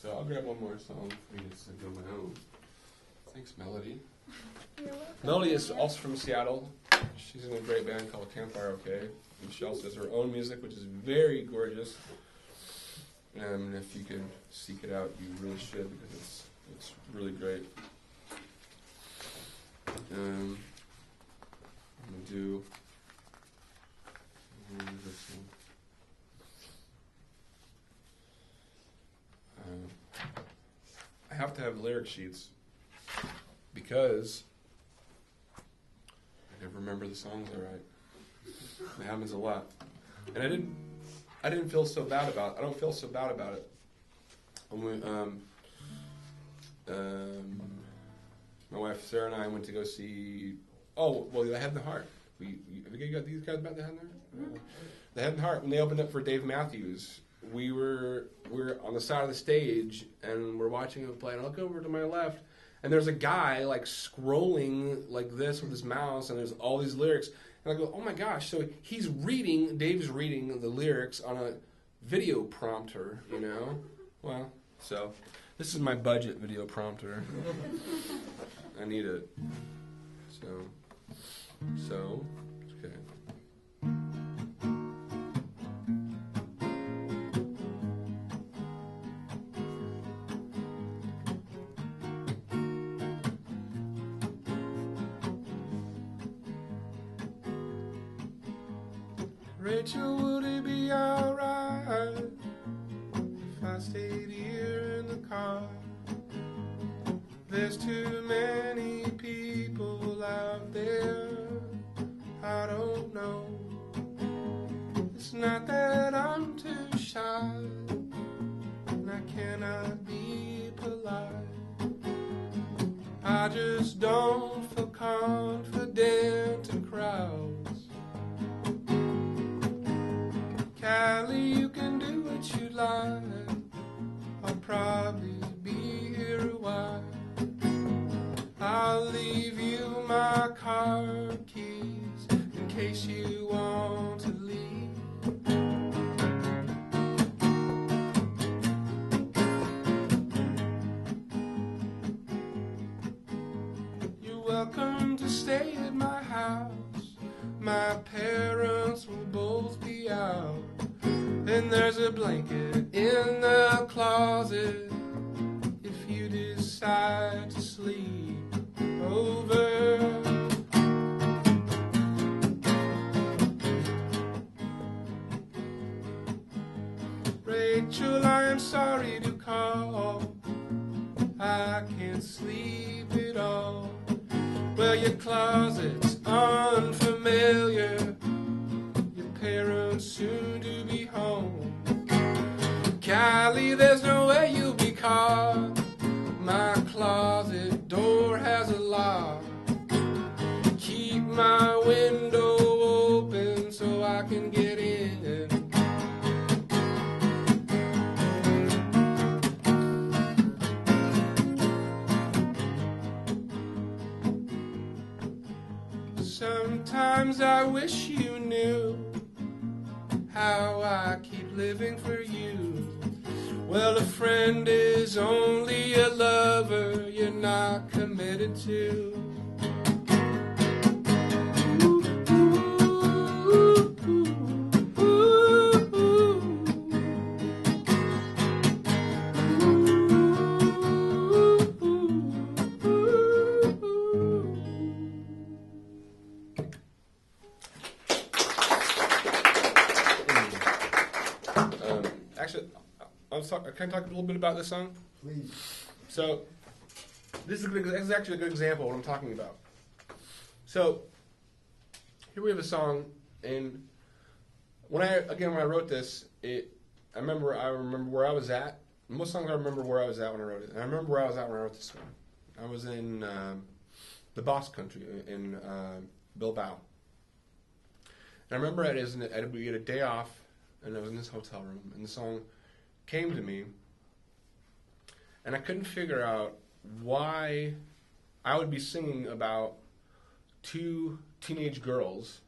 So I'll grab one more song for me to go my own. Thanks, Melody. Melody is also from Seattle. She's in a great band called Campfire OK. And she also does her own music, which is very gorgeous. And if you can seek it out, you really should, because it's really great. I'm going to do this one. I have to have lyric sheets because I never remember the songs I write. It happens a lot, and I didn't feel so bad about it. I don't feel so bad about it. When my wife Sarah and I went to go see. Oh, well, The Head and the Heart. Have you got these guys about The Head and the Heart? The Head and the Heart. When they opened up for Dave Matthews, we were on the side of the stage and we're watching him play. And I look over to my left, and there's a guy like scrolling like this with his mouse, and there's all these lyrics. And I go, oh my gosh! So Dave's reading the lyrics on a video prompter, you know. Well, so this is my budget video prompter. I need it. So, okay. Rachel, would it be alright if I stayed here in the car? There's too many people out there, I don't know. It's not that I'm too shy, and I cannot be polite. I just don't feel confident in crowds. Cali, you can do what you like. I'll probably be here a while. I'll leave you my car keys in case you want to leave. You're welcome to stay at my house. My parents will both be out. And there's a blanket in the closet if you decide to sleep over. Rachel, I am sorry to call. I can't sleep at all. Well, your closet's unfamiliar. Your parents soon to be home. Cali, there's no way you'll be caught. My closet door has a lock. Keep my window open so I can get in. Sometimes I wish you knew how I keep living for you. Well, a friend is only a lover you're not committed to. Can I talk a little bit about this song? Please. So, this is actually a good example of what I'm talking about. So, here we have a song, and when I wrote this, I remember where I was at. Most songs I remember where I was at when I wrote it, and I remember where I was at when I wrote this one. I was in the Basque Country in Bilbao, and I remember we had a day off, and I was in this hotel room, and the song came to me, and I couldn't figure out why I would be singing about two teenage girls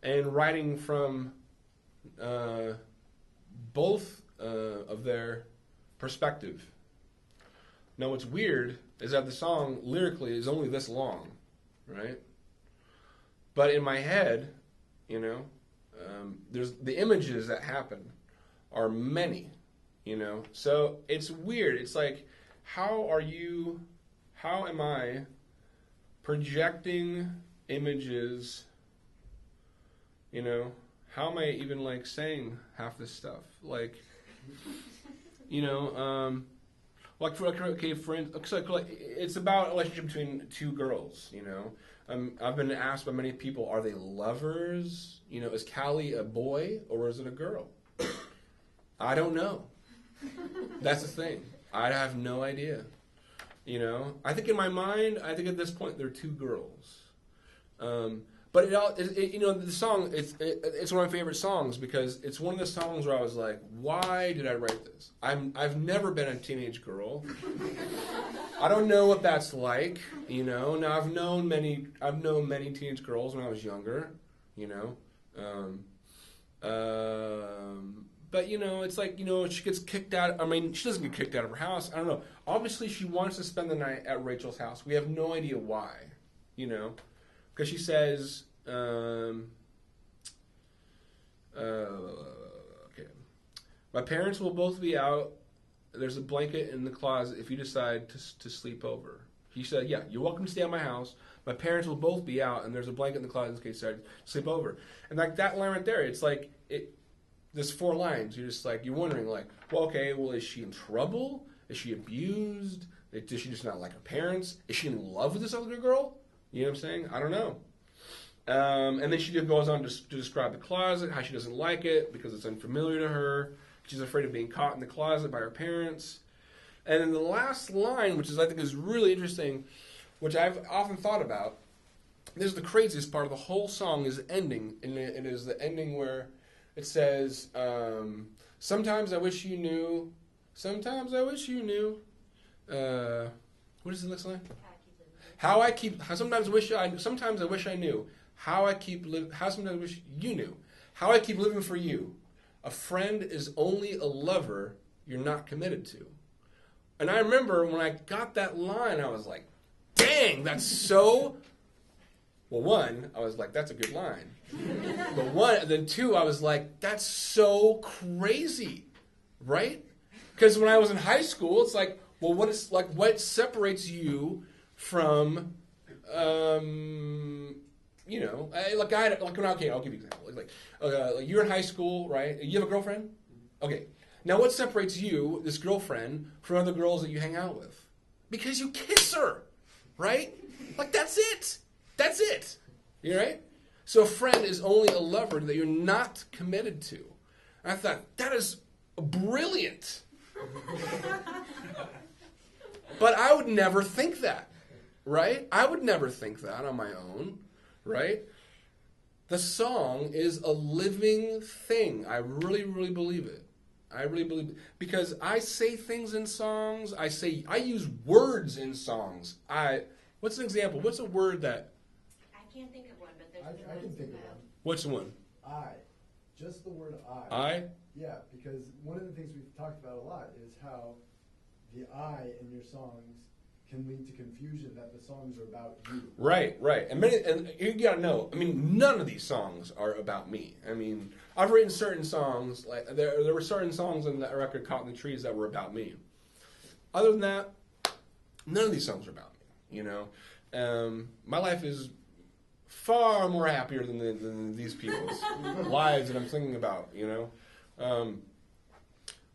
and writing from both of their perspective. Now, what's weird is that the song lyrically is only this long, right? But in my head, there's the images that happen are many, So it's weird. It's like, how am I projecting images, how am I even like saying half this stuff? Like, it's about a relationship between two girls, I've been asked by many people, are they lovers? Is Cali a boy or is it a girl? I don't know. That's the thing. I have no idea. I think in my mind, I think at this point they're two girls. But the song, it's one of my favorite songs because it's one of the songs where I was like, why did I write this? I've never been a teenage girl. I don't know what that's like, Now I've known many teenage girls when I was younger, But, it's like, she gets kicked out. I mean, she doesn't get kicked out of her house. I don't know. Obviously, she wants to spend the night at Rachel's house. We have no idea why, Because she says, okay, my parents will both be out. There's a blanket in the closet if you decide to sleep over. He said, yeah, you're welcome to stay at my house. My parents will both be out, and there's a blanket in the closet in case you decide to sleep over. And like that line right there, it's like, there's 4 lines. You're just like, you're wondering like, well, okay, well, is she in trouble? Is she abused? Does she just not like her parents? Is she in love with this other girl? You know what I'm saying? I don't know. And then she goes on to describe the closet, how she doesn't like it because it's unfamiliar to her. She's afraid of being caught in the closet by her parents. And then the last line, which I think is really interesting, which I've often thought about, this is the craziest part of the whole song is the ending. And it is the ending where it says, sometimes I wish you knew, sometimes I wish you knew. What is the next line? Sometimes I wish I knew sometimes I wish you knew how I keep living for you. A friend is only a lover you're not committed to. And I remember when I got that line, I was like, dang, that's so... Well, one, I was like, that's a good line. But then two, I was like, that's so crazy, right? Because when I was in high school, it's like, well, what separates you from, I'll give you an example. Like you're in high school, right? You have a girlfriend? Okay. Now, what separates you, this girlfriend, from other girls that you hang out with? Because you kiss her, right? Like, that's it. That's it. You right? So a friend is only a lover that you're not committed to. And I thought, that is brilliant. But I would never think that, right? I would never think that on my own, right? The song is a living thing. I really, really believe it. I really believe it. Because I say things in songs. I use words in songs. What's an example? What's a word that... I can't think of one, but there's... I can think of one. What's the one? I. Just the word I. I? Yeah, because one of the things we've talked about a lot is how the I in your songs can lead to confusion that the songs are about you. Right. And you gotta know, none of these songs are about me. I've written certain songs, like there were certain songs in that record, Caught in the Trees, that were about me. Other than that, none of these songs are about me, my life is far more happier than these people's lives that I'm thinking about, But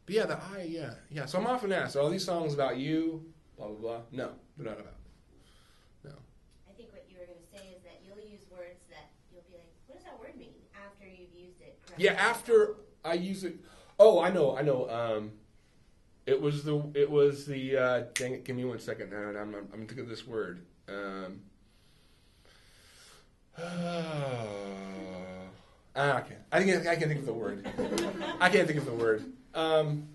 yeah, the I, yeah. So I'm often asked, are all these songs about you? Blah, blah, blah. No, they're not about me. No. I think what you were going to say is that you'll use words that you'll be like, what does that word mean? After you've used it. Yeah, after I use it. Oh, I know. It was the dang it, give me 1 second. I'm thinking of this word. Okay. I can't think of the word. I can't think of the word. And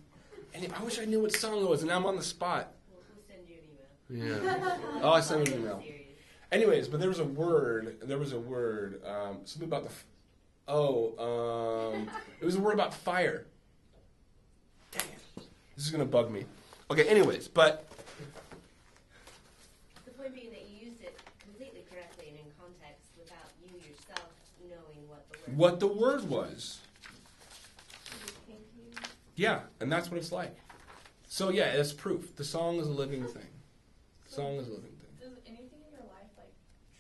I wish I knew what song it was, and now I'm on the spot. We'll send you an email. Yeah. Oh, I sent an email. Anyways, but there was a word. Something about it was a word about fire. Dang it. This is gonna bug me. Okay, anyways, but The point being that you used it completely correctly and in context without you yourself knowing what the word was. Yeah, and that's what it's like. So yeah, it's proof. The song is a living thing. The song is a living thing. Does anything in your life like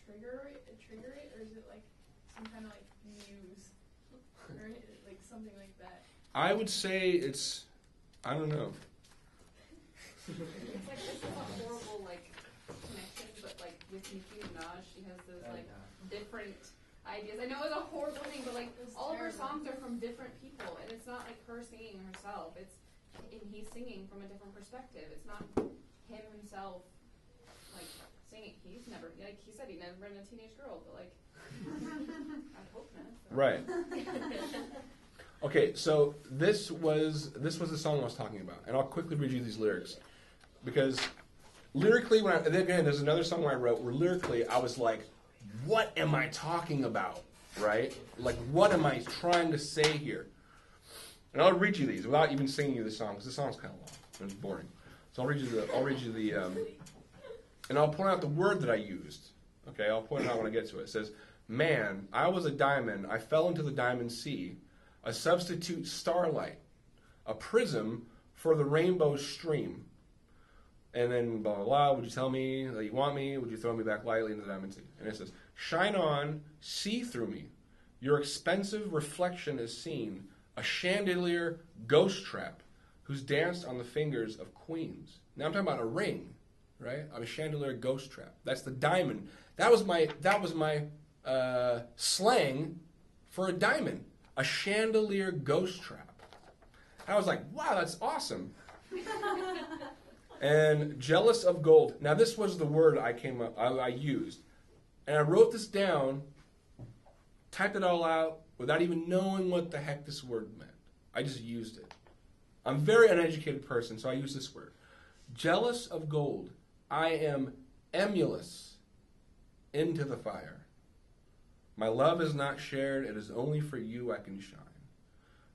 trigger it, or is it like some kind of like muse, or like something like that? I would say it's, I don't know. It's like this is a horrible like connection, but like with Nicki Minaj, she has those like different ideas. I know it's a horrible thing, but like all of her songs are from different people, and it's not like her singing herself. It's and he's singing from a different perspective. It's not him himself like singing. He's never like he said he never been a teenage girl, but like I hope not. So. Right. Okay, so this was the song I was talking about, and I'll quickly read you these lyrics, because lyrically, and then again, there's another song I wrote where lyrically I was like, what am I talking about, right? Like, what am I trying to say here? And I'll read you these without even singing you the song, because the song's kind of long and it's boring. So I'll read you the, and I'll point out the word that I used. Okay, I'll point it out when I get to it. It says, man, I was a diamond, I fell into the diamond sea, a substitute starlight, a prism for the rainbow stream. And then blah, blah, blah, would you tell me that you want me? Would you throw me back lightly into the diamond sea? And it says, shine on, see through me. Your expensive reflection is seen, a chandelier ghost trap who's danced on the fingers of queens. Now I'm talking about a ring, right? A chandelier ghost trap. That's the diamond. That was my slang for a diamond. A chandelier ghost trap. I was like, wow, that's awesome. And jealous of gold. Now this was the word I used. And I wrote this down, typed it all out, without even knowing what the heck this word meant. I just used it. I'm a very uneducated person, so I use this word. Jealous of gold. I am emulous into the fire. My love is not shared, it is only for you I can shine.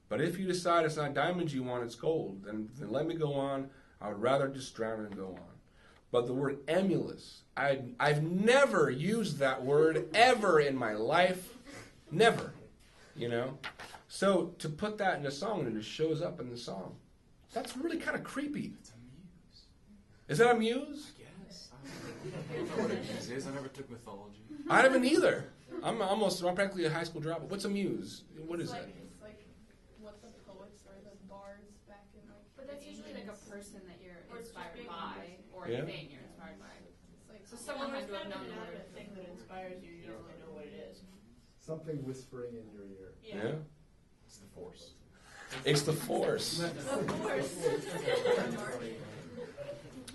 But if you decide it's not diamonds you want, it's gold, then let me go on. I would rather just drown and go on. But the word emulous, I've never used that word ever in my life. Never. You know? So to put that in a song and it just shows up in the song, that's really kind of creepy. It's a muse. Is that a muse? Yes. I don't know what a muse is. I never took mythology. I haven't either. I'm practically a high school dropout. What's a muse? What is that? It's like what the poets or the bards back in like. But that's usually like a person that you're Or it's inspired just by, or Yeah. a thing you're inspired by. It's like So someone had to have known the Not word. a thing that inspires you. You don't really know what it is. Something whispering in your ear. Yeah. It's the force. It's the force. Of course.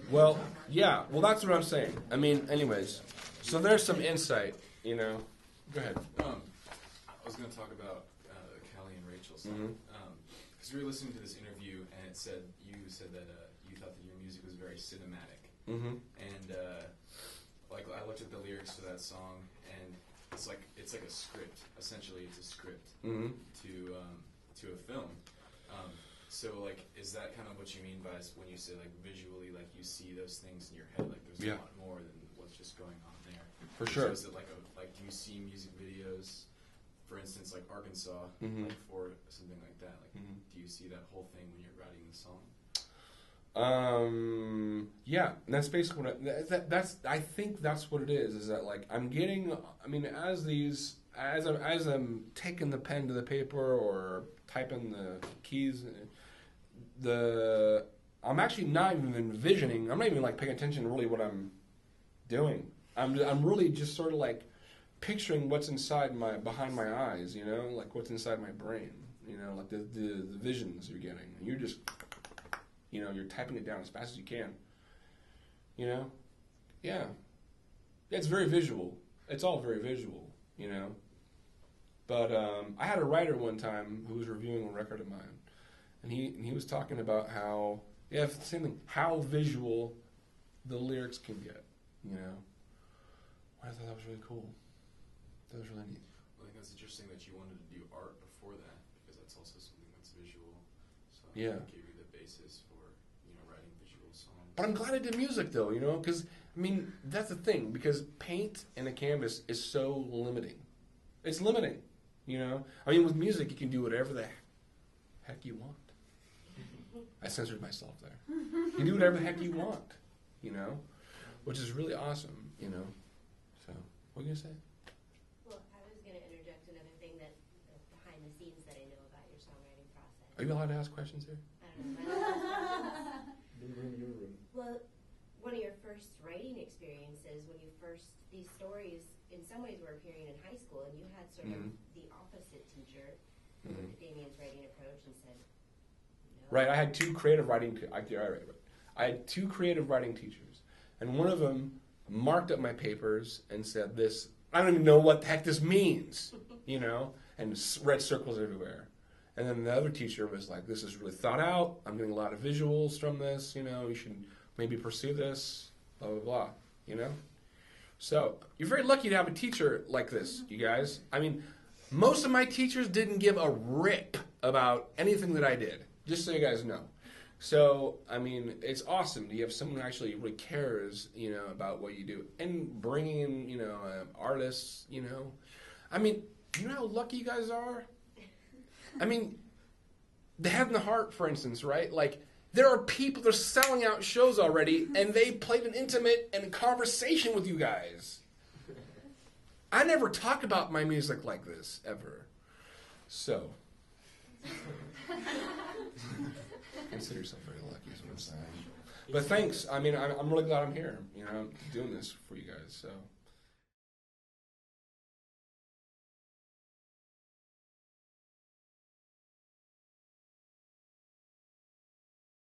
Well, yeah. Well, that's what I'm saying. I mean, anyways. So there's some insight, you know. Go ahead. I was going to talk about Cali and Rachel's song. Because we were listening to this interview, and you said that you thought that your music was very cinematic. Mm-hmm. And like I looked at the lyrics to that song, and it's like a script. Essentially, it's a script Mm-hmm. to a film. So like, is that kind of what you mean by when you say like visually, like you see those things in your head, like there's Yeah. a lot more than what's just going on there? For sure. So is it like do you see music videos, for instance, like Arkansas, Mhm. like for something like that? Like, Mhm. do you see that whole thing when you're writing the song? Yeah, and that's basically what I think that's what it is that like I'm getting, I mean, as I'm taking the pen to the paper or typing the keys, I'm actually not even envisioning, I'm not even like paying attention to really what I'm doing. I'm really just sort of like picturing what's behind my eyes, you know, like what's inside my brain, you know, like the visions you're getting, and you're just, you know, you're typing it down as fast as you can, you know, yeah, it's very visual. It's all very visual, you know. But I had a writer one time who was reviewing a record of mine, and he was talking about how same thing, how visual the lyrics can get, you know. I thought that was really cool. That was really neat. I think that's interesting that you wanted to do art before that, because that's also something that's visual. So Yeah. That gave you the basis for, writing visual songs. But I'm glad I did music, though, because, that's the thing, because paint and a canvas is so limiting. It's limiting, with music, you can do whatever the heck you want. I censored myself there. You can do whatever the heck you want, which is really awesome, So, what are you going to say? Well, I was going to interject another thing that behind the scenes that I know about your songwriting process. Are you allowed to ask questions here? I don't know. In your room. Well, one of your first writing experiences, when these stories in some ways were appearing in high school, and you had sort of the opposite teacher who looked at Damien's writing approach and said, no. Right, I had two creative writing teachers, and one of them marked up my papers and said this, I don't even know what the heck this means, and red circles everywhere. And then the other teacher was like, this is really thought out, I'm getting a lot of visuals from this, you should maybe pursue this, blah, blah, blah, So, you're very lucky to have a teacher like this, you guys. Most of my teachers didn't give a rip about anything that I did, just so you guys know. So, it's awesome. You have someone who actually really cares, about what you do. And bringing in, artists, You know how lucky you guys are? The Head and the Heart, for instance, right? Like, there are people that are selling out shows already, and they played an intimate and conversation with you guys. I never talk about my music like this, ever. So, consider yourself very lucky is what I'm saying. But thanks. I'm really glad I'm here, doing this for you guys, so.